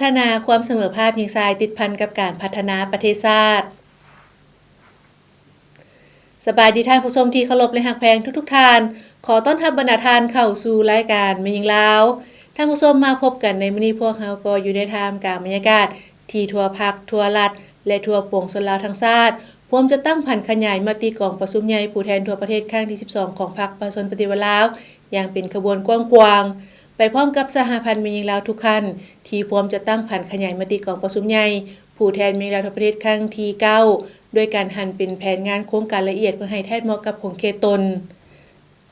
ฒนาความเสมอภาคหญิงชายติดพันกับการพัฒนาประเทศชาติสบายดีท่านผู้ชมที่เคารพและรักแพงทุกท่านขอต้อนรับบรรดาท่านเข้าสู่รายการแม่หญิงลาวท่านผู้ชมมาพบกันในมื้อนี้พวกเราก็อยู่ในท่ามกลางบรรยากาศที่ทั่วภาคทั่วรัฐและทั่วปวงชนลาวทั้งชาติพร้อมจะตั้งพันขยายมติกองประชุมใหญ่ผู้แทนทั่วประเทศครั้งที่12ของพรรคประชาชนปฏิวัติลาวอย่างเป็นขบวนกว้างขวางไปพร้อมกับสหพันธ์แม่หญิงลาวทุกท่านที่พร้อมจะตั้งพันขยายมติกองประชุมใหญ่ผู้แทนแม่หญิงลาวทั่วประเทศครั้งที่9ด้วยการหั่นเป็นแผนงานโครงการละเอียดเพื่อให้แทบเหมาะกับของเขตตน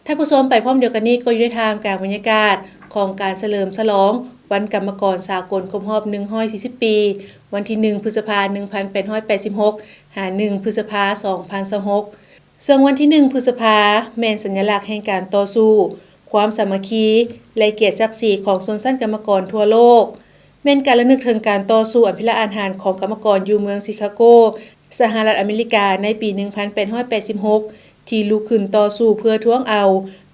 ท่านผู้ชมไปพร้อมเดียวกันนี้ก็อยู่ในท่ามกลางบรรยากาศของการเฉลิมฉลองวันกรรมกรสากลครบรอบ140ปีวันที่1พฤษภาคม1886หา1พฤษภาคม2026ซึ่งวันที่1พฤษภาคมแม่นสัญลักษณ์แห่งการต่อสู้ความสามัคคีและเกียรติศักดิ์ศรีของชนชั้นกรรมกรทั่วโลกแม่นการระลึกถึงการต่อสู้อภิรักษ์อาหารของกรรมกรอยู่เมืองชิคาโกสหรัฐอเมริกาในปี1886ที่ลุกขึ้นต่อสู้เพื่อท้วงเอา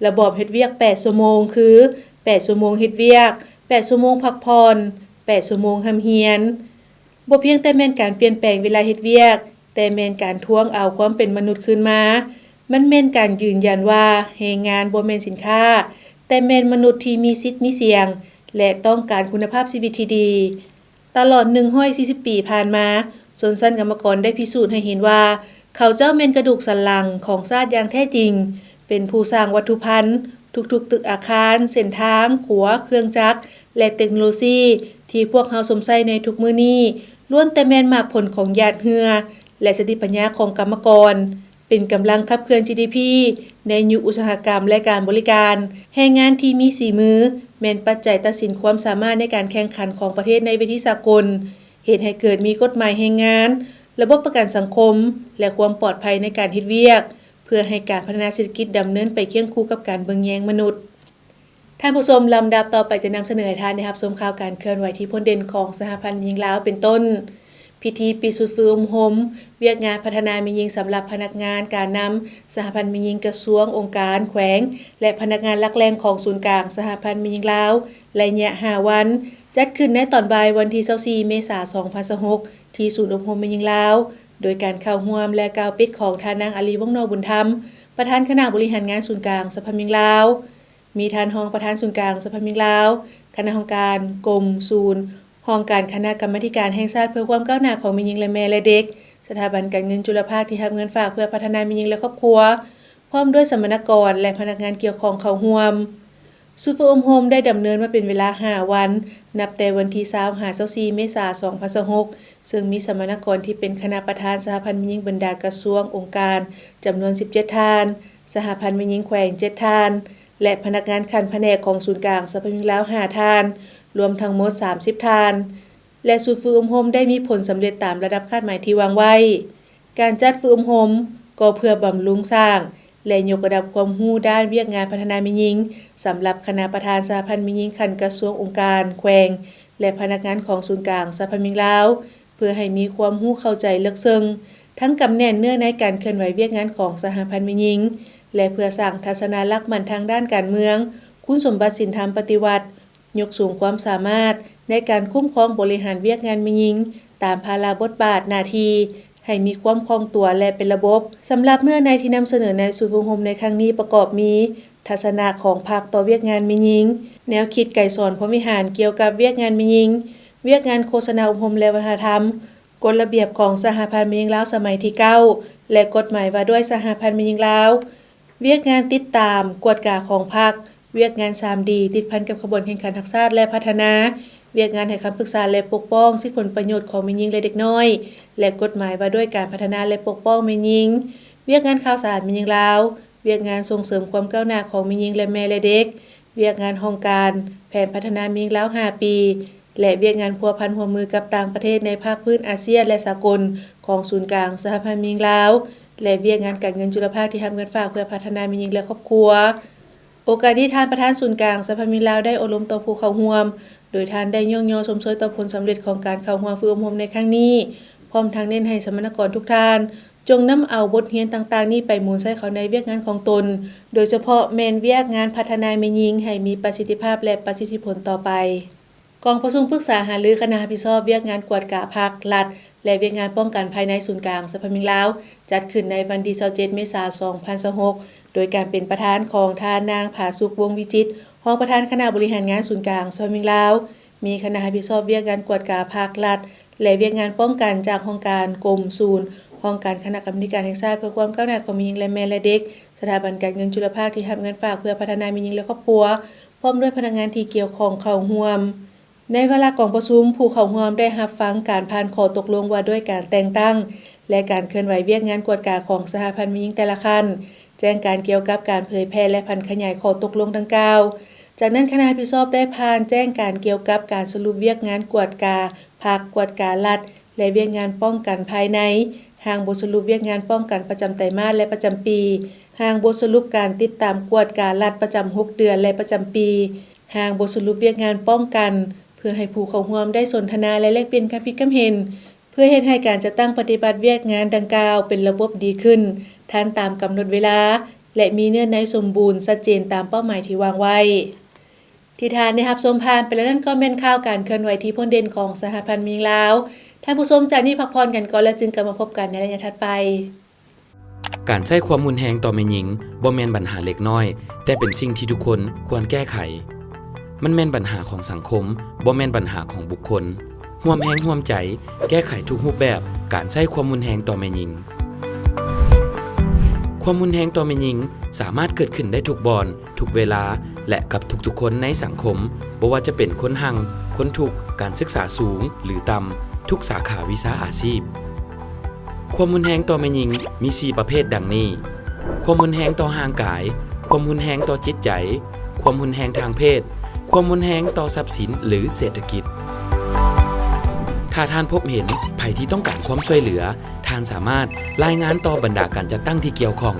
ระบอบเฮ็ดเวียก8ชั่วโมงคือ8ชั่วโมงเฮ็ดเวียก8ชั่วโมงพักผ่อน8ชั่วโมงร่ำเรียนบ่เพียงแต่แม่นการเปลี่ยนแปลงเวลาเฮ็ดเวียกแต่แม่นการท้วงเอาความเป็นมนุษย์ขึ้นมามันแม่นการยืนยันว่าแรงงานบ่แม่นสินค้าแต่แม่นมนุษย์ที่มีสิทธิ์มีเสียงและต้องการคุณภาพชีวิตที่ดีตลอด140ปีผ่านมาชนชั้นกรรมกรได้พิสูจน์ให้เห็นว่าเขาเจ้าแม่นกระดูกสันหลังของชาติอย่างแท้จริงเป็นผู้สร้างวัตถุพันธุ์ทุกๆตึกอาคารเส้นทางขัวเครื่องจักรและเทคโนโลยีที่พวกเราสวมใส่ในทุกมื้อนี้ล้วนแต่แม่นมากผลของหยาดเหงื่อและสติปัญญาของกรรมกรเป็นกำลังขับเคลื่อน GDP ในยุคอุตสาหกรรมและการบริการแรงงานที่มีสีมือแม่นปัจจัยตัดสินความสามารถในการแข่งขันของประเทศในเวทีสากลเหตุให้เกิดมีกฎหมายแรงงานระบบประกันสังคมและความปลอดภัยในการเฮ็ดเวียกเพื่อให้การพัฒนาเศรษฐกิจดำเนินไปเคียงคู่กับการเบิ่งแยงมนุษย์ท่านผู้ชมลำดับต่อไปจะนำเสนอให้ท่านได้รับชมข่าวการเคลื่อนไหวที่พ้นเด่นของสหพันธ์แม่หญิงลาวเป็นต้นพิธีปิดสุดฟื้มโฮมเวียกงานพัฒนาแม่หญิงสำหรับพนักงานการนำสหพันธ์แม่หญิงกระทรวงองค์การแขวงและพนักงานหลักแหล่งของศูนย์กลางสหพันธ์แม่หญิงลาวระยะ5วันจัดขึ้นในตอนบ่ายวันที่24เมษายน2026ที่ศูนย์อบรมแม่หญิงลาวโดยการเข้าร่วมและกล่าวปิดของท่านนางอาลีวงศ์นอกบุญธรรมประธานคณะบริหารงานศูนย์กลางสหพันธ์แม่หญิงลาวมีท่านรองประธานศูนย์กลางสหพันธ์แม่หญิงลาวคณะกรรมการกรมศูนย์ห้องการคณะกรรมาธิการแห่งชาติเพื่อความก้าวหน้าของแม่หญิงและแม่และเด็กสถาบันการเงินจุลภาคที่รับเงินฝากเพื่อพัฒนาแม่หญิงและครอบครัวพร้อมด้วยสมณกรและพนักงานเกี่ยวข้องเข้าร่วมศูนย์ฝึกอบรมได้ดำเนินมาเป็นเวลา5วันนับแต่วันที่20-24เมษายน2026ซึ่งมีสมณกรที่เป็นคณะประธานสหพันธ์แม่หญิงบรรดากระทรวงองค์การจำนวน17ท่านสหพันธ์แม่หญิงแขวง7ท่านและพนักงานขั้นแผนกของศูนย์กลางสหพันธ์แม่หญิงลาว5ท่านรวมทั้งหมด30ท่านและศูนย์ฝึกอบรมได้มีผลสำเร็จตามระดับคาดหมายที่วางไว้การจัดฝึกอบรมก็เพื่อบำรุงสร้างและยกระดับความรู้ด้านเวียกงานพัฒนาแม่หญิงสำหรับคณะประธานสหพันธ์แม่หญิงขั้นกระทรวงองค์การแขวงและพนักงานของศูนย์กลางสหพันธ์แม่หญิงลาวเพื่อให้มีความรู้เข้าใจลึกซึ้งทั้งกำแน่นเนื้อในการเคลื่อนไหวเวียกงานของสหพันธ์แม่หญิงและเพื่อสร้างทัศนลักษณ์มั่นทางด้านการเมืองคุณสมบัติศีลธรรมปฏิวัติยกสูงความสามารถในการคุ้มครองบริหารเวียกงานแม่หญิงตามภาระบทบาทหน้าที่ให้มีความคล่องตัวและเป็นระบบสำหรับเนื้อในที่นำเสนอในศูนย์ฝึกอบรมในครั้งนี้ประกอบมีทัศนะของภาคต่อเวียกงานแม่หญิงแนวคิดไก่สอนพรหมวิหารเกี่ยวกับเวียกงานแม่หญิงเวียกงานโฆษณาอบรมและวัฒนธรรมกฎระเบียบของสหพันธ์แม่หญิงลาวสมัยที่9และกฎหมายว่าด้วยสหพันธ์แม่หญิงลาวเวียกงานติดตามกวดกาของพรรคเวียกงาน 3D ติดพันกับขบวนแข่งขันทักษะและพัฒนาเวียกงานให้คำปรึกษาและปกป้องสิทธิผลประโยชน์ของแม่หญิงและเด็กน้อยและกฎหมายว่าด้วยการพัฒนาและปกป้องแม่หญิงเวียกงานข่าวสารแม่หญิงลาวเวียกงานส่งเสริมความก้าวหน้าของแม่หญิงและแม่และเด็กเวียกงานโครงการแผนพัฒนาแม่หญิงลาว5ปีและเวียกงานพัวพันร่วมมือกับต่างประเทศในภาคพื้นอาเซียนและสากลของศูนย์กลางสหพันธ์แม่หญิงลาวและเวียกงานการเงินจุลภาคที่รับเงินฝากเพื่อพัฒนาแม่หญิงและครอบครัวโอกาสที่ท่านประธานศูนย์กลางสหพันธ์แม่หญิงลาวได้อบรมต่อผู้เข้าร่วมโดยท่านได้ย่องชมเชยต่อผลสำเร็จของการเข้าร่วมฝึกอบรมในครั้งนี้พร้อมทั้งเน้นให้สมณกรทุกท่านจงนำเอาบทเรียนต่างๆนี้ไปหมุนใส่เข้าในเวียกงานของตนโดยเฉพาะแม่นเวียกงานพัฒนาแม่หญิงให้มีประสิทธิภาพและประสิทธิผลต่อไป กองประชุมปรึกษาหารือคณะรับผิดชอบเวียกงานกวดกะภาครัฐและเวียกงานป้องกันภายในศูนย์กลางสภามิงลาวจัดขึ้นในวันที่27เมษายน2026โดยการเป็นประธานของท่านนางผาสุกวงศ์วิจิตรรองประธานคณะบริหารงานศูนย์กลางสภามิงลาวมีคณะรับผิดชอบเวียกงานกวดกะภาครัฐและเวียกงานป้องกันจากองค์การกรมศูนย์องค์การคณะกรรมาการแห่งชาติเพื่อความก้าวหน้าของมีหญิงและแม่และเด็กสถาบันการเงินจุลภาคที่รับเงินฝากเพื่อพัฒนามีหญิงและครอบครัวพร้อมด้วยพนักงานที่เกี่ยวข้องเข้าร่วมในเวลากองประชุมผู้เข้าร่วมได้รับฟังการผ่านข้อตกลงว่าด้วยการแต่งตั้งและการเคลื่อนไหวเวียกงานกวดกะของสหพันธ์มีหญิงแต่ละขั้นแจ้งการเกี่ยวกับการเผยแพร่และพันขยายข้อตกลงดังกล่าวจากนั้นคณะรับผิดชอบได้ผ่านแจ้งการเกี่ยวกับการสรุปเวียกงานกวดกะภาคกวดกะรัฐและเวียกงานป้องกันภายในหางบทสรุปเวียกงานป้องกันประจำไตรมาสและประจำปีหางบทสรุปการติดตามกวดกะรัฐประจำ6เดือนและประจำปีหางบทสรุปเวียกงานป้องกันเพื่อให้ผู้เข้าร่วมได้สนทนาและแลกเปลี่ยนความคิดความเห็นเพื่อเฮ็ดให้การจัดตั้งปฏิบัติเวียกงานดังกล่าวเป็นระบบดีขึ้นทันตามกำหนดเวลาและมีเนื้อในสมบูรณ์ชัดเจนตามเป้าหมายที่วางไว้ที่ทานได้รับชมผ่านไปแล้วนั่นก็แม่นข่าวการเคลื่อนไหวที่พ้นเด่นของสหพันธ์มีหญิงลาวท่านผู้ชมจากนี้พักผ่อนกันก่อนแล้วจึงกลับมาพบกันในระยะถัดไปการใช้ความรุนแรงต่อแม่หญิงบ่แม่นปัญหาเล็กน้อยแต่เป็นสิ่งที่ทุกคนควรแก้ไขมันแม่นปัญหาของสังคมบ่แม่นปัญหาของบุคคลร่วมแรงร่วมใจแก้ไขทุกรูปแบบการใช้ความรุนแรงต่อแม่หญิงความรุนแรงต่อแม่หญิงสามารถเกิดขึ้นได้ทุกบอนทุกเวลาและกับทุกๆคนในสังคมบ่ว่าจะเป็นคนหังคนทุกข์การศึกษาสูงหรือต่ำทุกสาขาวิชาอาชีพความรุนแรงต่อแม่หญิงมี4ประเภทดังนี้ความรุนแรงต่อร่างกายความรุนแรงต่อจิตใจความรุนแรงทางเพศความรุนแรงต่อทรัพย์สินหรือเศรษฐกิจถ้าท่านพบเห็นภัยที่ต้องการความช่วยเหลือท่านสามารถรายงานต่อบรรดาการจัดตั้งที่เกี่ยวข้อง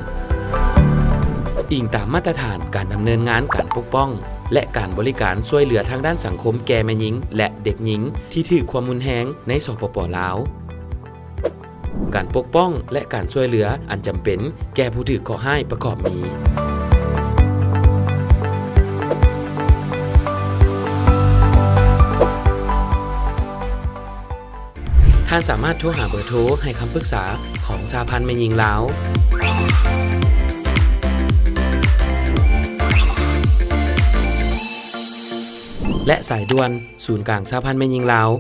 อิงตามมาตรฐานการดำเนินงานการปกป้องและการบริการช่วยเหลือทางด้านสังคมแก่แม่หญิงและเด็กหญิงที่ถูกความรุนแรงในสปป.ลาวการปกป้องและการช่วยเหลืออันจำเป็นแก่ผู้ถูกก่อร้ายประกอบมีท่านสามารถโทรหาเบอร์โทรให้คำปรึกษาของสหพันธ์แม่หญิงลาวและสายด่วนศูนย์กลางสหพันธ์แม่หญิงลาว1362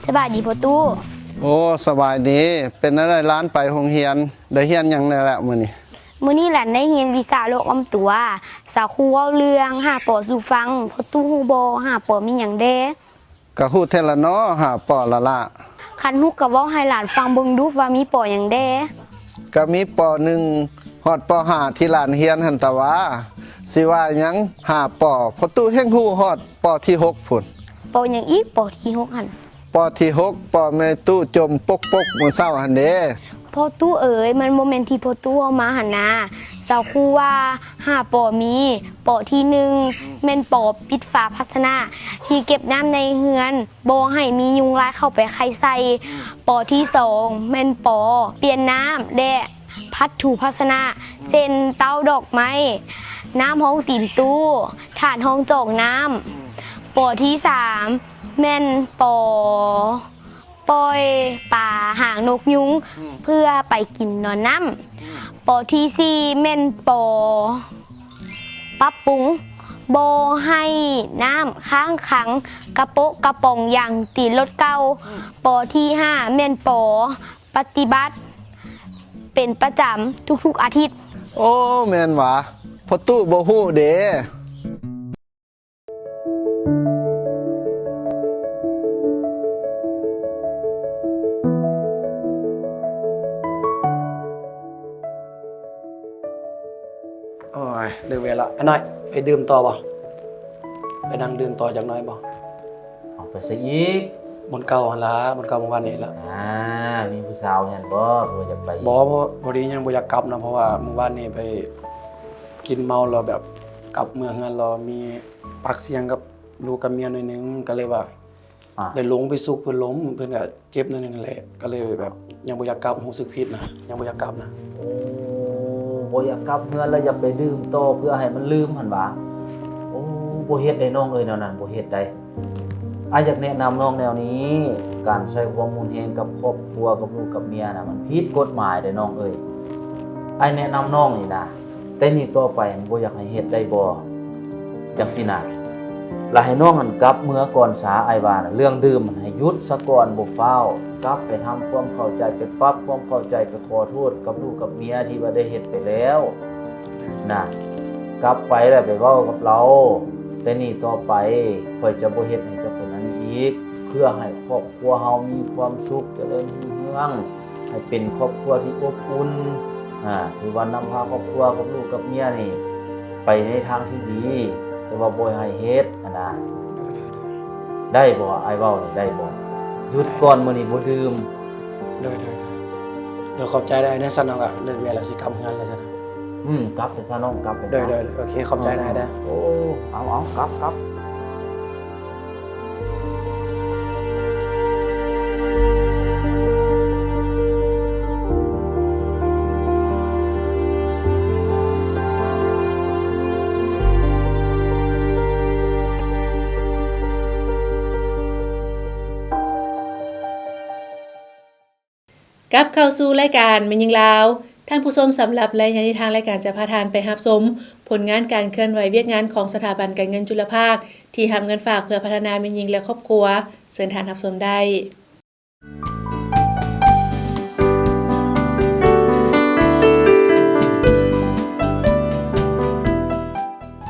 สบายดีพ่อตู้โอ้สบายดีเป็นอะไรร้านไปโรงเรียนได้เรียนหยังได้แล้วมื้อนี้หลานได้เรียนวิชาโลกอ้อมตัวสาวครูเว้าเรื่องหาปอสู่ฟังพ่อตู้ฮู้บ่หาปอมีหยังเด้ก็ฮู้แท้ละเนาะหาปอละละคันฮู้ก็เว้าให้หลานฟังเบิ่งดูว่ามีปอหยังเด้ก็มีป.1 ฮอดป.5 ที่หลานเรียนหั่นตะว่าสิว่าหยังหาปอพ่อตู้แฮ่งฮู้ฮอดป.ที่6พุ่นปอหยังอีกปอที่6หั่นป.ที่6ปอแม่ตู้จมปกมื้อเช้าหั่นเด้พ่อตู้เอ๋ยมันบ่แม่นที่พ่อตู้เอามาหั่นนะสาวครูว่า5ปอมีปอที่1แม่นปอปิดฝาภาชนะที่เก็บน้ำในเฮือนบ่ให้มียุงลายเข้าไปไข่ใส่ปอที่2แม่นปอเปลี่ยนน้ำและพัดถูภาชนะเส้นเต้าดอกไม้น้ำห้องตีนตู้ถาดห้องจอกน้ำปอที่3แม่นปอปล่อยปลาหางนกยุงเพื่อไปกินนอนน้ำปอที่4แม่นปอปรับปรุงบ่ให้น้ำค้างขังกระโปะกระป๋องอย่างตีรถเก่าปอที่5แม่นปอปฏิบัติเป็นประจำทุกๆอาทิตย์โอ้แม่นหวะพ่อตู้บ่ฮู้เด้โอ้ยเลิกเวลาน้อยไปดื่มต่อบ่ไปนั่งดื่มต่อจากน้อยบ่เอาไปซะอีกบนเก่าหั่นล่ะบนเก่าเมื่อวานนี้ล่ะมีผู้สาวแม่นบ่อยากไปบ่พอดียังบ่อยากกลับนะเพราะว่าเมื่อวานนี้ไปกินเมาแล้วแบบกลับเมืองเฮือนเรามีปากเสียงกับลูกกับเมียหน่อยนึงก็เลยว่า เลยลงไปซุกเพิ่นล้มเพิ่นก็เจ็บนั่นแหละก็เลยแบบยังบ่อยากกลับรู้สึกผิดนะยังบ่อยากกลับนะ โอ้บ่อยากกลับเฮือนแล้วอยากไปดื่มต่อเพื่อให้มันลืมหั่นหว่าโอ้บ่เฮ็ดได้น้องเอ้ยแนวนั้นบ่เฮ็ดได้อยากแนะนำน้องแนวนี้ การใช้ความรุนแรงกับครอบครัวกับลูกกับเมียน่ะมันผิดกฎหมายเด้น้องเอ้ยแนะนำน้องนี่นะแต่นี่ต่อไปบ่อยากให้เฮ็ดได้บ่จังซี่น่ะแล้วให้น้องมันกลับเมื่อก่อนสาว่าน่ะเรื่องดื่มมันให้หยุดซะก่อนบ่ฟ้าวกลับไปทำความเข้าใจไปปรับความเข้าใจไปขอโทษกับลูกกับเมียที่ว่าได้เฮ็ดไปแล้วนะกลับไปแล้วไปเว้ากับเราแต่นี่ต่อไปข่อยจะบ่เฮ็ดให้เจ้าเป็นนั้นอีกเพื่อให้ครอบครัวเฮามีความสุขเจริญรุ่งเรืองให้เป็นครอบครัวที่อบอุ่นคือว่านำพาครอบครัวกับลูกกับเมียนี่ไปในทางที่ดีแต่ว่าบ่ให้เฮ็ดนะได้บ่อ้ายเว้านี่ได้บ่หยุดก่อนมื้อนี้บ่ดื่ม เดี๋ยวขอบใจได้นะซั่นน้องก็เลิกเวลาสิกลับงานแล้วซั่น กลับไปซะน้องกลับไปซะ เด้อโอเคขอบใจได้เด้อ โอ้เอากลับกลับเข้าสู่รายการแม่นยิงลาวท่านผู้ชมสำหรับรายงานที่ทางรายการจะพาทานไปรับชมผลงานการเคลื่อนไหวเวียกงานของสถาบันการเงินจุลภาคที่ทำเงินฝากเพื่อพัฒนาแม่นยิงและครอบครัวเชิญทานรับชมได้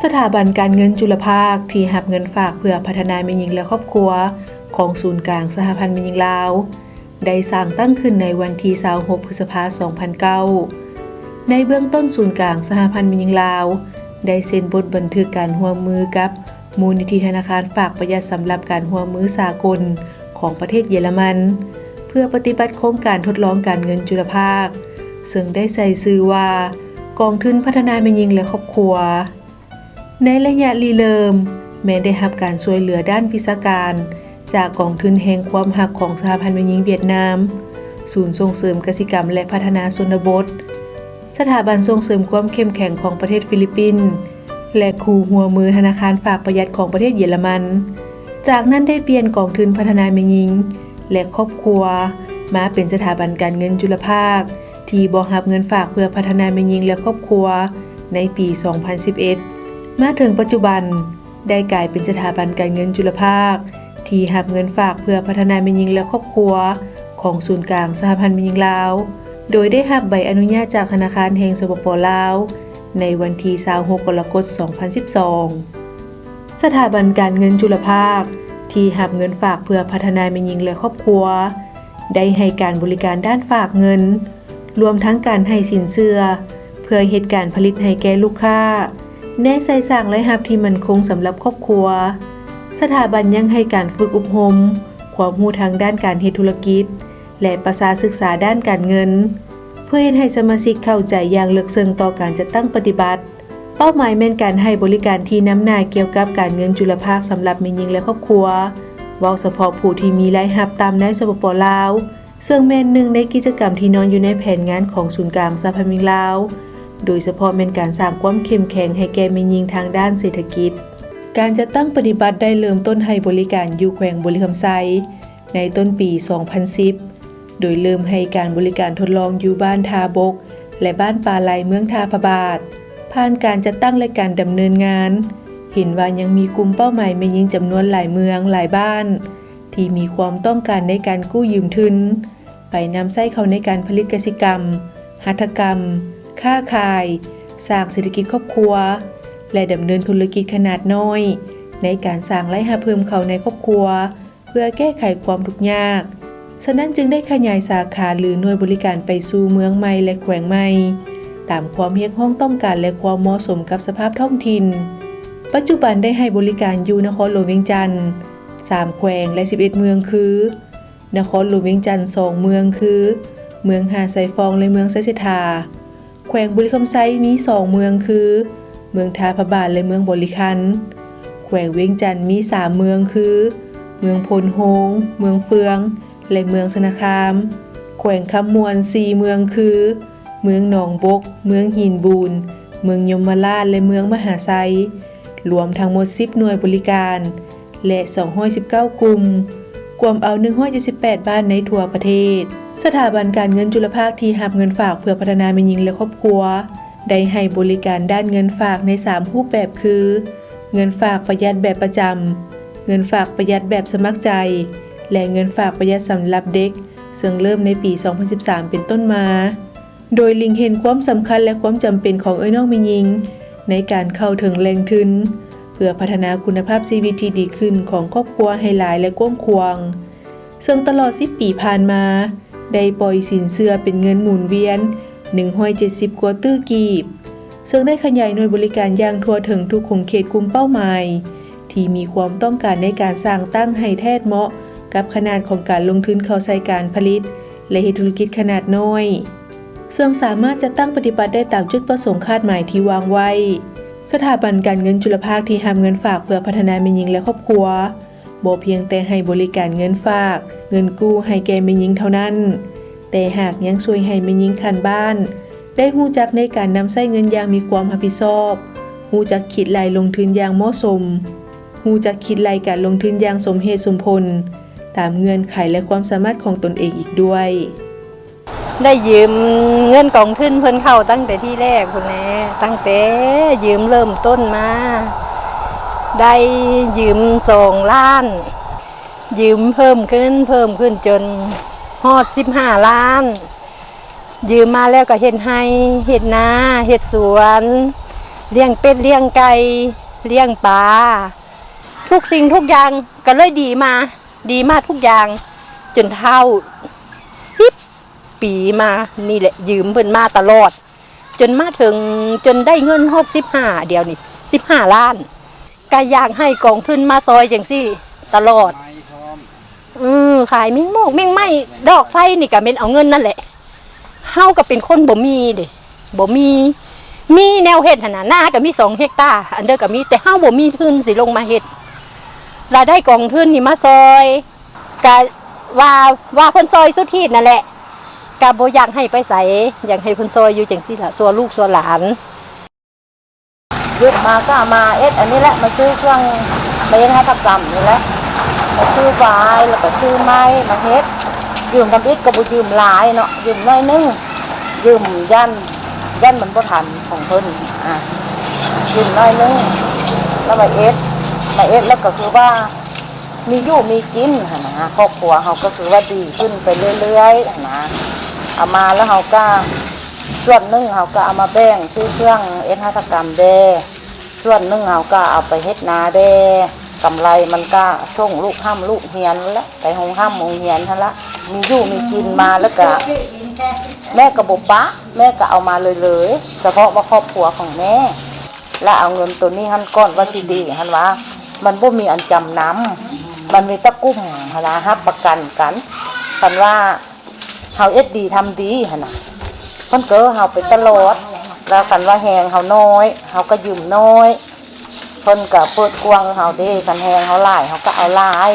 สถาบันการเงินจุลภาคที่รับเงินฝากเพื่อพัฒนาแม่นยิงและครอบครัวของศูนย์กลางสหพันธ์แม่นยิงลาวได้สร้างตั้งขึ้นในวันที่26พฤษภาคม 2009 ในเบื้องต้นศูนย์กลางสหพันธ์แม่นยิงลาวได้เซ็นบทบันทึกการร่วมมือกับมูลนิธิธนาคารฝากประหยัดสำหรับการร่วมมือสากลของประเทศเยอรมันเพื่อปฏิบัติโครงการทดลองการเงินจุลภาคซึ่งได้ใส่ชื่อว่ากองทุนพัฒนาแม่นยิงและครอบครัวในระยะริเริ่มแม้ได้รับการช่วยเหลือด้านวิชาการจากกองทุนแห่งความหักของสหพันธ์แม่นยิงเวียดนามศูนย์ส่งเสริมกสิกรรมและพัฒนาชนบทสถาบันส่งเสริมความเข้มแข็งของประเทศฟิลิปปินส์และคู่หัวมือธนาคารฝากประหยัดของประเทศเยอรมันจากนั้นได้เปลี่ยนกองทุนพัฒนาแม่นยิงและครอบครัวมาเป็นสถาบันการเงินจุลภาคที่บ่รับเงินฝากเพื่อพัฒนาแม่นยิงและครอบครัวในปี 2011 มาถึงปัจจุบันได้กลายเป็นสถาบันการเงินจุลภาคที่รับเงินฝากเพื่อพัฒนาแม่นยิงและครอบครัวของศูนย์กลางสหพันธ์แม่นยิงลาวโดยได้รับใบอนุญาตจากธนาคารแห่งสปป.ลาวในวันที่26กรกฎาคม 2012 สถาบันการเงินจุลภาคที่รับเงินฝากเพื่อพัฒนาแม่นยิงและครอบครัวได้ให้การบริการด้านฝากเงินรวมทั้งการให้สินเชื่อเพื่อเฮ็ดการผลิตให้แก่ลูกค้าแนใส่สร้างรายรับที่มั่นคงสำหรับครอบครัวสถาบันยังให้การฝึกอบรมความรู้ทางด้านการเฮ็ดธุรกิจและประสาศึกษาด้านการเงินเพื่อให้สมาชิกเข้าใจอย่างลึกซึ้งต่อการจัดตั้งปฏิบัติเป้าหมายแม่นการให้บริการที่น้ำหน้าเกี่ยวกับการเงินจุลภาคสำหรับแม่นยิงและครอบครัวเว้าเฉพาะผู้ที่มีรายรับตามในสปป.ลาวซึ่งแม่นหนึ่งในกิจกรรมที่นอนอยู่ในแผนงานของศูนย์กลางสหพันธ์แม่นยิงลาวโดยเฉพาะแม่นการสร้างความเข้มแข็งให้แก่แม่นยิงทางด้านเศรษฐกิจการจัดตั้งปฏิบัติได้เริ่มต้นให้บริการอยู่แขวงบุรีคำไซในต้นปี 2010 โดยเริ่มให้การบริการทดลองอยู่บ้านทาบกและบ้านปาไหลเมืองทาพระบาทผ่านการจัดตั้งและการดำเนินงานเห็นว่ายังมีกลุ่มเป้าหมายแม่นยิงจำนวนหลายเมืองหลายบ้านที่มีความต้องการในการกู้ยืมทุนไปนำใช้เข้าในการผลิตกสิกรรมหัตถกรรมค้าขายสร้างเศรษฐกิจครอบครัวและดำเนินธุรกิจขนาดน้อยในการสร้างรายรับเพิ่มเข้าในครอบครัวเพื่อแก้ไขความทุกข์ยากฉะนั้นจึงได้ขยายสาขาหรือหน่วยบริการไปสู่เมืองใหม่และแขวงใหม่ตามความเรียกร้องต้องการและความเหมาะสมกับสภาพท้องถิ่นปัจจุบันได้ให้บริการอยู่นครหลวงเวียงจันทน์3แขวงและ11เมืองคือนครหลวงเวียงจันทน์2เมืองคือเมืองหาดไซฟองและเมืองไซเสถาแขวงบุรีคำไซมี2เมืองคือเมืองทาพระบาทและเมืองบริคันแขวงเวียงจันทน์มี3เมืองคือ เมืองพลโฮงเมืองเฟืองและเมืองสนาคามแขวงคำมวน4เมืองคือเมืองหนองบกเมืองหินบูนเมืองยมราชและเมืองมหาไซรวมทั้งหมด10หน่วยบริการและ219กลุ่มรวมเอา178บ้านในทั่วประเทศสถาบันการเงินจุลภาคที่รับเงินฝากเพื่อพัฒนาแม่หญิงและครอบครัวได้ให้บริการด้านเงินฝากใน3รูปแบบคือเงินฝากประหยัดแบบประจำเงินฝากประหยัดแบบสมัครใจและเงินฝากประหยัดสำหรับเด็กซึ่งเริ่มในปี 2013 เป็นต้นมาโดยลิงเห็นความสำคัญและความจำเป็นของน้องแม่หญิงในการเข้าถึงแหล่งทุนเพื่อพัฒนาคุณภาพชีวิตที่ดีขึ้นของครอบครัวให้หลายและกว้างขวางซึ่งตลอด10ปีผ่านมาได้ปล่อยสินเชื่อเป็นเงินหมุนเวียน170กว่าตื้อกีบซึ่งได้ขยายหน่วยบริการอย่างทั่วถึงทุกขงเขตกลุ่มเป้าหมายที่มีความต้องการในการสร้างตั้งให้แทดเหมาะกับขนาดของการลงทุนเข้าใส่การผลิตและเฮ็ดธุรกิจขนาดน้อยซึ่งสามารถจะตั้งปฏิบัติได้ตามจุดประสงค์คาดหมายที่วางไว้สถาบันการเงินจุลภาคที่รับเงินฝากเพื่อพัฒนาแม่หญิงและครอบครัวบ่เพียงแต่ให้บริการเงินฝากเงินกู้ให้แก่แม่หญิงเท่านั้นแต่หากยังช่วยให้แม่หญิงคันบ้านได้รู้จักในการนำใช้เงินอย่างมีความรับผิดชอบรู้จักคิดรายลงทุนอย่างเหมาะสมรู้จักคิดรายการลงทุนอย่างสมเหตุสมผลตามเงื่อนไขและความสามารถของตนเองอีกด้วยได้ยืมเงินกองทุนเพิ่นเข้าตั้งแต่ที่แรกพุ่นแหละตั้งแต่ยืมเริ่มต้นมาได้ยืม2 ล้านยืมเพิ่มขึ้นจนฮอด15 ล้านยืมมาแล้วก็เฮ็ดไร่เฮ็ดนาเฮ็ดสวนเลี้ยงเป็ดเลี้ยงไก่เลี้ยงปลาทุกสิ่งทุกอย่างก็เลยดีมาทุกอย่างจนเท่า10 ปีมานี่แหละยืมเพิ่นมาตลอดจนมาถึงจนได้เงินฮอด15เดี๋ยวนี้15 ล้านก็อยากให้กองทุนมาซอยจังซี่ตลอดขายมิ่งโมกมิ่งไม้ดอกไฟนี่ก็เป็นเอาเงินนั่นแหละเฮาก็เป็นคนบ่มีเด้บ่มีแนวเฮ็ดหั่นน่ะนาก็มี2 เฮกตาร์อันเด้อก็มีแต่เฮาบ่มีทุนสิลงมาเฮ็ดรายได้กองทุนนี่มาซอยก็ว่าเพิ่นซอยสุดที่นั่นแหละก็บ่อยากให้ไปไสอยากให้เพิ่นซอยอยู่จังซี่ล่ะซัวลูกซัวหลานยืมมาก็เอามาอันนี้แหละมาซื้อเครื่องมาเฮ็ดหัตถกรรมนี่แหละมาซื้อไม้แล้วก็ซื้อไม้มาเฮ็ดยืมทำอิฐก็บ่ยืมหลายเนาะยืมน้อยนึงยืมยันมันบ่ทันของเพิ่นยืมน้อยนึงแล้วมาเอ็ดแล้วก็คือว่ามีอยู่มีกินหั่นนะครอบครัวเฮาก็คือว่าดีขึ้นไปเรื่อยๆหั่นนะเอามาแล้วเฮาก็ส่วนนึงเฮาก็เอามาแบ่งซื้อเครื่องเอ็ดหัตถกรรมเด้ส่วนนึงเฮาก็เอาไปเฮ็ดนาเด้กำไรมันก็ส่งลูกลูกเรียนแล้วไปโรงเรียนหั่นละมีอยู่มีกินมาแล้วก็แม่ก็บ่ปะแม่ก็เอามาเลยเฉพาะว่าครอบครัวของแม่แล้วเอาเงินตัวนี้หั่นก้อนว่าสิดีหั่นว่ามันบ่มีอันจำนำมันมีตะกุ้มหั่นล่ะรับประกันกันคันว่าเฮาเอ็ดดีทำดีหั่นน่ะเพิ่นเก้อเฮาไปตลอดแล้วคันว่าแฮงเฮาน้อยเฮาก็ยืมน้อยเพิ่นก็เปิดกว้างเฮาเด้คันแฮงเฮาหลายเฮาก็เอาหลาย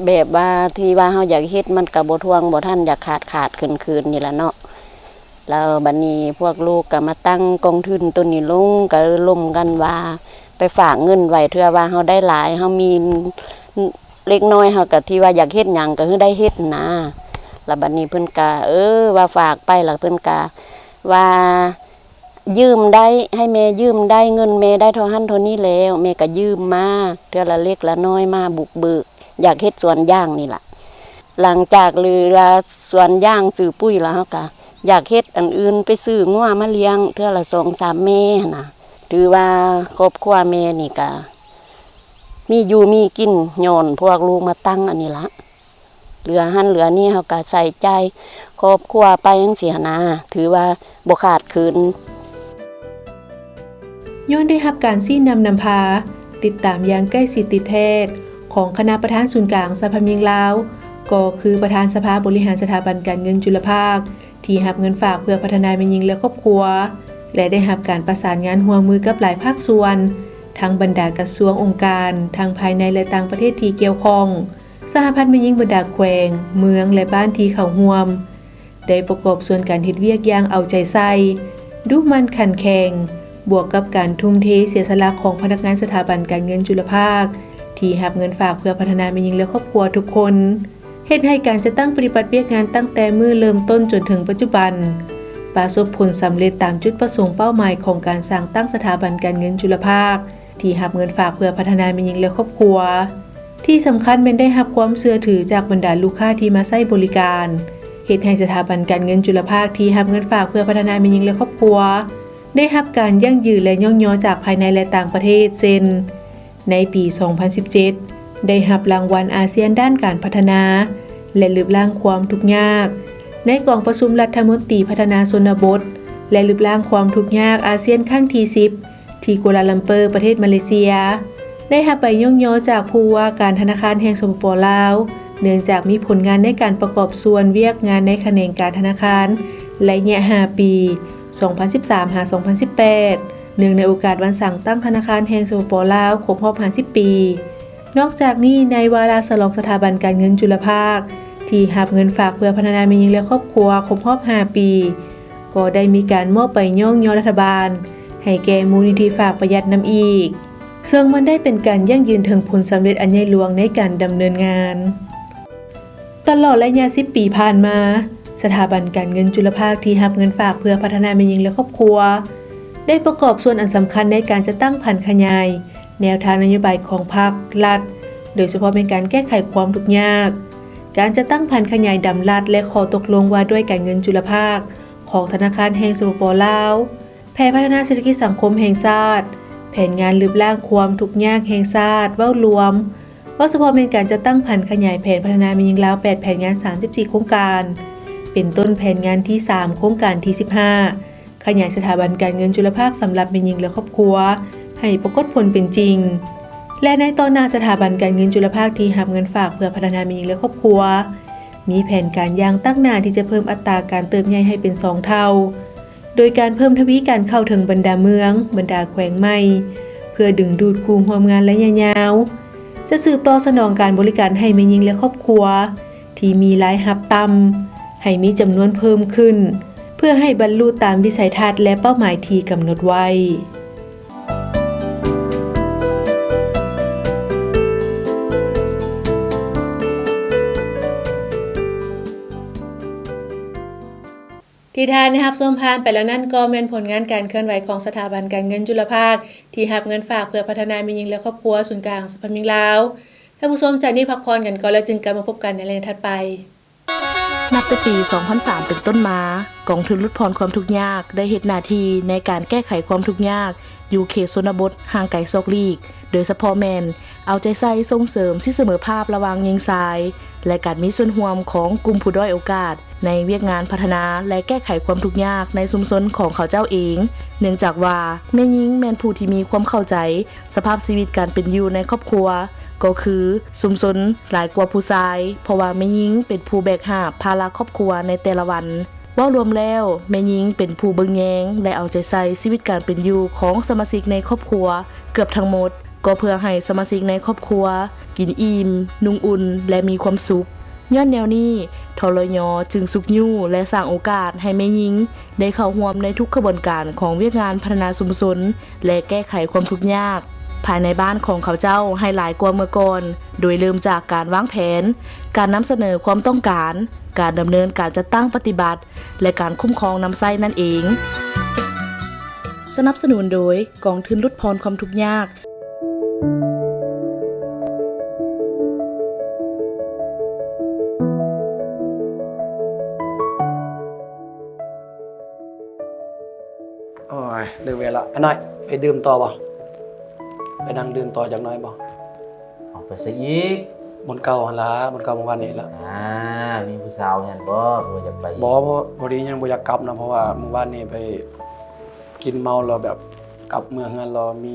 แบบว่าที่ว่าเฮาอยากเฮ็ดมันก็บ่ทวงบ่ทันอยากขาดคืนนี่ล่ะเนาะแล้วบัดนี้พวกลูกก็มาตั้งกองทุนตัวนี้ลงก็ร่วมกันว่าไปฝากเงินไว้เทื่อว่าเฮาได้หลายเฮามีเล็กน้อยเฮาก็ที่ว่าอยากเฮ็ดหยังก็คือได้เฮ็ดนะแล้วบัดนี้เพิ่นก็ว่าฝากไปแล้วเพิ่นก็ว่ายืมได้ให้แม่ยืมได้เงินแม่ได้เท่าหั้นเท่านี้แล้วแม่ก็ยืมมาเทื่อละเล็กละน้อยมาบุกเบิกอยากเฮ็ดสวนยางนี่ล่ะหลังจากเรือสวนยางซื้อปุ๋ยแล้วเฮาก็อยากเฮ็ดอันอื่นไปซื้องัวมาเลี้ยงเทื่อละ2-3 แม่น่ะถือว่าครอบครัวแม่นี่ก็มีอยู่มีกินย้อนพวกลูกมาตั้งอันนี้ละเหลือหันเหลือนี่เฮาก็ใส่ใจครอบครัวไปจังซี่นะถือว่าบ่ขาดคืนย้อนได้รับการซี้นำพาติดตามอย่างใกล้ชิดติดแท้ของคณะประธานศูนย์กลางสภาหญิงลาวก็คือประธานสภาบริหารสถาบันการเงินจุลภาคที่รับเงินฝากเพื่อพัฒนาแม่หญิงและครอบครัวและได้รับการประสานงานร่วมมือกับหลายภาคส่วน ทั้งบรรดากระทรวงองค์การทั้งภายในและต่างประเทศที่เกี่ยวข้องสหพันธ์แม่หญิงบรรดาแขวงเมืองและบ้านที่เข้าร่วมได้ประกอบส่วนการเฮ็ดเวียกอย่างเอาใจใส่ดุมันขันแข็งบวกกับการทุ่มเทเสียสละของพนักงานสถาบันการเงินจุลภาคที่รับเงินฝากเพื่อพัฒนาแม่หญิงและครอบครัวทุกคนเฮ็ดให้การจะตั้งปฏิบัติเวียกงานตั้งแต่มื้อเริ่มต้นจนถึงปัจจุบันประสบผลสำเร็จตามจุดประสงค์เป้าหมายของการสร้างตั้งสถาบันการเงินจุลภาคที่รับเงินฝากเพื่อพัฒนาแม่หญิงและครอบครัวที่สำคัญแม่นได้รับความเชื่อถือจากบรรดาลูกค้าที่มาใช้บริการเฮ็ดให้สถาบันการเงินจุลภาคที่รับเงินฝากเพื่อพัฒนาแม่หญิงและครอบครัวได้รับการยั่งยืนและย่องยอจากภายในและต่างประเทศเช่นในปี 2017 ได้รับรางวัลอาเซียนด้านการพัฒนาและลดล้างความทุกข์ยากในกองประชุมรัฐมนตรีพัฒนาชนบทและลดล้างความทุกข์ยากอาเซียนครั้งที่ 10 ที่กัวลาลัมเปอร์ประเทศมาเลเซียได้รับใบย่องยอจากผู้ว่าการธนาคารแห่งสปป.ลาวเนื่องจากมีผลงานในการประกอบส่วนเวียกงานในแขนงการธนาคารระยะ5 ปี 2013-2018 เนื่องในโอกาสวันสั่งตั้งธนาคารแห่งสปป.ลาวครบรอบ50 ปีนอกจากนี้ในวาระฉลองสถาบันการเงินจุลภาคที่รับเงินฝากเพื่อพัฒนาแม่หญิงและครอบครัวครบรอบ5 ปีก็ได้มีการมอบใบย่องยอรัฐบาลให้แก่มูลนิธิฝากประหยัดนำอีกซึ่งมันได้เป็นการยั่งยืนถึงผลสำเร็จอันใหญ่หลวงในการดำเนินงานตลอดระยะ10 ปีผ่านมาสถาบันการเงินจุลภาคที่รับเงินฝากเพื่อพัฒนาแม่หญิงและครอบครัวได้ประกอบส่วนอันสำคัญในการจะตั้งพันขยายแนวทางนโยบายของภาครัฐโดยเฉพาะเป็นการแก้ไขความทุกข์ยากการจะตั้งพันขยายดำรัฐและขอตกลงว่าด้วยการเงินจุลภาคของธนาคารแห่งสปป.ลาวแผนพัฒนาเศรษฐกิจสังคมแห่งชาติแผนงานลดล้างความทุกข์ยากแห่งชาติเว้ารวมว่าเฉพาะเป็นการจะตั้งพันขยายแผนพัฒนาแม่หญิงลาว8แผนงาน34โครงการเป็นต้นแผนงานที่3โครงการที่15ขยายสถาบันการเงินจุลภาคสำหรับแม่หญิงและครอบครัวให้ปรากฏผลเป็นจริงและในตอนหน้าสถาบันการเงินจุลภาคที่รับเงินฝากเพื่อพัฒนาแม่หญิงและครอบครัวมีแผนการอย่างตั้งหน้าที่จะเพิ่มอัตราการเติบใหญ่ให้เป็น2 เท่าโดยการเพิ่มทวีการเข้าถึงบรรดาเมืองบรรดาแขวงใหม่เพื่อดึงดูดคู่ร่วมงานระยะยาวจะสืบต่อสนองการบริการให้แม่หญิงและครอบครัวที่มีรายรับต่ำให้มีจำนวนเพิ่มขึ้นเพื่อให้บรรลุตามวิสัยทัศน์และเป้าหมายที่กำหนดไว้ที่ท่านนะครับส้มพานไปแล้วนั่นก็แม่นผลงานการเคลื่อนไหวของสถาบันการเงินจุลภาคที่รับเงินฝากเพื่อพัฒนาแม่หญิงและครอบครัวศูนย์กลางสภามิงลาวท่านผู้ชมจากนี้พักผ่อนกันก่อนแล้วจึงกลับมาพบกันในรายการถัดไปนับแต่ปี 2003 เป็นต้นมากองทุนลดพรความทุกข์ยากได้เฮ็ดหน้าที่ในการแก้ไขความทุกข์ยากอยู่เขตชนบทห่างไกลซอกลีกโดยเฉพาะแม่นเอาใจใส่ส่งเสริมสิเสมอภาพระหว่างหญิงชายและการมีส่วนร่วมของกลุ่มผู้ด้อยโอกาสในเวียกงานพัฒนาและแก้ไขความทุกข์ยากในชุมชนของเขาเจ้าเองเนื่องจากว่าแม่หญิงแม่นผู้ที่มีความเข้าใจสภาพชีวิตการเป็นอยู่ในครอบครัวก็คือชุมชนหลายกว่าผู้ชายเพราะว่าแม่หญิงเป็นผู้แบกหาบภาระครอบครัวในแต่ละวันเว้ารวมแล้วแม่หญิงเป็นผู้เบิ่งแยงและเอาใจใส่ชีวิตการเป็นอยู่ของสมาชิกในครอบครัวเกือบทั้งหมดก็เพื่อให้สมาชิกในครอบครัวกินอิ่มนุ่งอุ่นและมีความสุขย้อนแนวนี้ทรยจึงสุกยู่และสร้างโอกาสให้แม่หญิงได้เข้าร่วมในทุกกระบวนการของเวียกงานพัฒนาชุมชนและแก้ไขความทุกข์ยากภายในบ้านของเขาเจ้าให้หลายกว่าเมื่อก่อนโดยเริ่มจากการวางแผนการนำเสนอความต้องการการดำเนินการจัดตั้งปฏิบัติและการคุ้มครองน้ำไส้นั่นเองสนับสนุนโดยกองทุนลดพรความทุกข์ยากโอ้ยเลิกเวลาอันน้อยไปดื่มต่อบ่ไปนั่งดื่มต่อจากน้อยบ่เอาไปซะอีกบนเก่าหั่นล่ะบนเก่าเมื่อวานนี้ล่ะมีผู้สาวเห็นบ่อยากไปบ่พอดียังบ่อยากกลับนะเพราะว่าเมื่อวานนี้ไปกินเมาแล้วแบบกลับเมืองเฮือนเรามี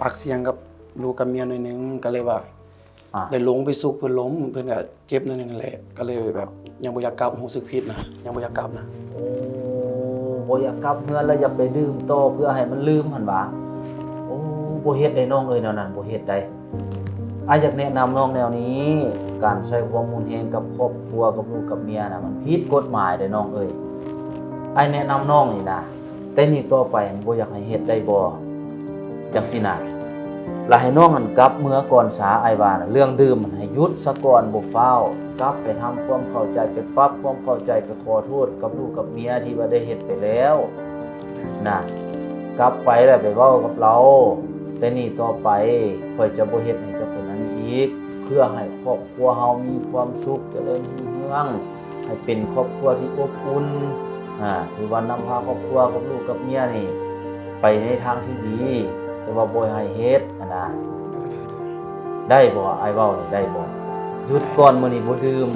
ปากเสียงกับลูกกับเมียหน่อยนึงก็เลยว่าได้ลงไปซุกเพิ่นล้มเพิ่นก็เจ็บนิดนึงแหละก็เลยแบบยังบ่อยากกลับรู้สึกผิดนะยังบ่อยากกลับนะบ่อยากกลับเฮือนแล้วอยากไปดื่มต่อเพื่อให้มันลืมหั่นว่าโอ้ บ่เฮ็ดได้น้องเอ้ยแนวนั้นบ่เฮ็ดได้อยากแนะนำน้องแนวนี้การใช้ความรุนแรงกับครอบครัวกับลูกกับเมียน่ะมันผิดกฎหมายเด้น้องเอ้ยแนะนำน้องนี่นะแต่นี่ต่อไปบ่อยากให้เฮ็ดได้บ่จังซี่น่ะแล้วให้น้องมันกลับเมื่อก่อนสาว่าน่ะเรื่องดื่มมันให้หยุดซะก่อนบ่ฟ้าวกลับไปทำความเข้าใจไปปรับความเข้าใจไปขอโทษกับลูกกับเมียที่ว่าได้เฮ็ดไปแล้วนะกลับไปแล้วไปเว้ากับเราแต่นี่ต่อไปข่อยจะบ่เฮ็ดให้เจ้าเป็นอันนี้อีกเพื่อให้ครอบครัวเฮามีความสุขเจริญรุ่งเรืองให้เป็นครอบครัวที่อบอุ่นที่ว่านำพาครอบครัวกับลูกกับเมียนี่ไปในทางที่ดีแต่ว่าบ่ให้เฮ็ดนะได้บ่อ้ายเว้านี่ได้บ่หยุดก่อนมื้อนี้บ่ดื่ม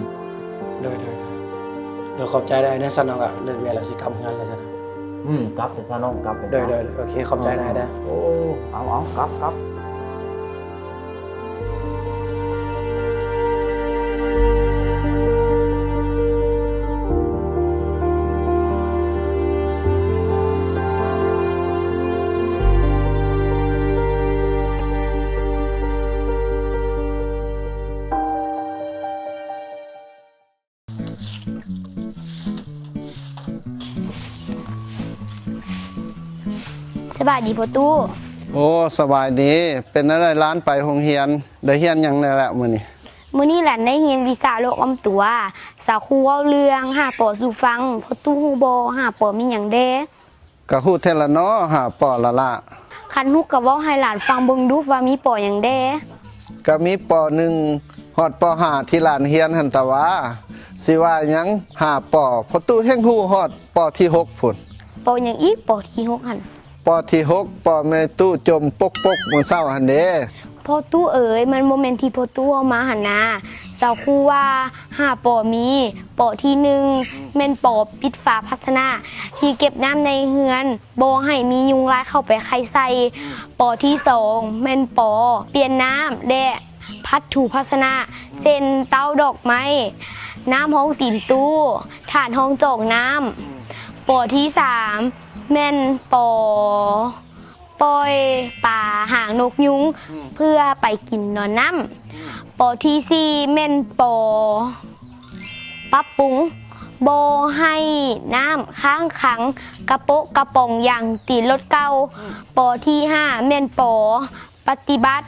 เดี๋ยวขอบใจได้นะซันน้องอ่ะเลิกเรียนแล้วสิกลับงานแล้วซั่น กลับไปซะน้องกลับไปซะ เดี๋ยวโอเคขอบใจได้ โอ้เอากลับสบายดีพ่อตู้ โอ้สบายดีเป็นอะไรร้านไปโรงเรียนได้เรียนหยังได้แล้วมื้อนี้ มื้อนี้หลานได้เรียนวิชาโลกอ้อมตัวสาวครูเว้าเรื่องหาปอสู่ฟังพ่อตู้ฮู้บ่หาปอมีหยังแด ก็ฮู้แท้ละเนาะหาปอละละ คันฮู้ก็เว้าให้หลานฟังเบิ่งดูว่ามีปอหยังแด ก็มีป.1 ฮอดป.5 ที่ร้านเรียนหั่นตะว่าสิว่าหยังหาปอพอตู้แห่งฮู้ฮอดป.ที่6พุ่น ปอหยังอีกปอที่6หั่น ป.ที่6ปอแม่ตู้จมปกมื้อเช้าหั่นเด้ พ่อตู้เอ๋ยมันบ่แม่นที่พ่อตู้เอามาหั่นนะสาวครูว่า5ปอมีปอที่1แม่นปอปิดฝาภาชนะที่เก็บน้ำในเฮือนบ่ให้มียุงลายเข้าไปไข่ใส่ปอที่2แม่นปอเปลี่ยนน้ำและพัดถูภาชนะเส้นเต้าดอกไม้น้ำห้องตีนตู้ถาดห้องจอกน้ำปอที่3แม่นปอปล่อยป่าหางนกยุงเพื่อไปกินนอนน้ำปอที่4แม่นปอปรับปรุงบ่ให้น้ำค้างขังกระโปะกระป๋องอย่างตีรถเก่าปอที่5แม่นปอปฏิบัติ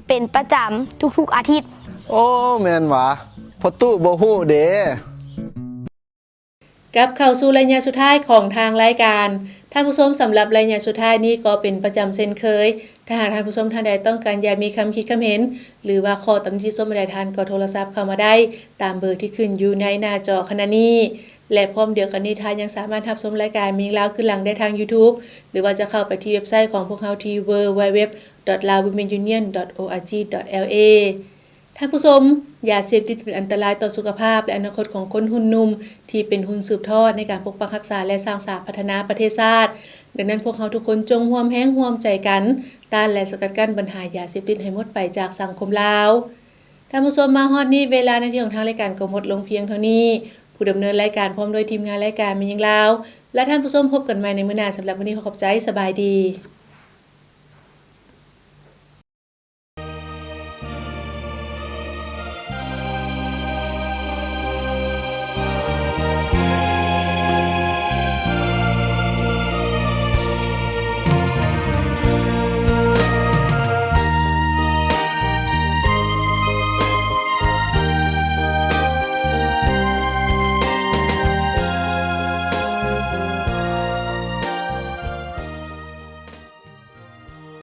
เป็นประจำทุกๆอาทิตย์ โอ้แม่นหวะพอตู้บ่ฮู้เด้ กลับเข้าสู่รายงานสุดท้ายของทางรายการท่านผู้ชมสำหรับรายงานสุดท้ายนี้ก็เป็นประจำเช่นเคยถ้าหากท่านผู้ชมท่านใดต้องการอยากมีคำคิดคำเห็นหรือว่าข้อตำหนิที่ส้มใดท่านก็โทรศัพท์เข้ามาได้ตามเบอร์ที่ขึ้นอยู่ในหน้าจอขณะนี้และพร้อมเดียวกันนี้ท่านยังสามารถรับชมรายการมีลาวขึ้นหลังได้ทาง YouTube หรือว่าจะเข้าไปที่เว็บไซต์ของพวกเราที่ www.lawwomenunion.org.la ท่านผู้ชมยาเสพติดเป็นอันตรายต่อสุขภาพและอนาคตของคนหุ่นนุ่มที่เป็นหุ่นสืบทอดในการปกปักรักษาและสร้างสรรค์พัฒนาประเทศชาติดังนั้นพวกเราทุกคนจงร่วมแรงร่วมใจกันต้านและสกัดกั้นปัญหายาเสพติดให้หมดไปจากสังคมลาวท่านผู้ชมมาฮอดนี้เวลาในที่ของทางรายการก็หมดลงเพียงเท่านี้ผู้ดำเนินรายการพร้อมโดยทีมงานรายการมีหยังลาวและท่านผู้ชมพบกันใหม่ในมื้อหน้าสำหรับวันนี้ขอบใจสบายดี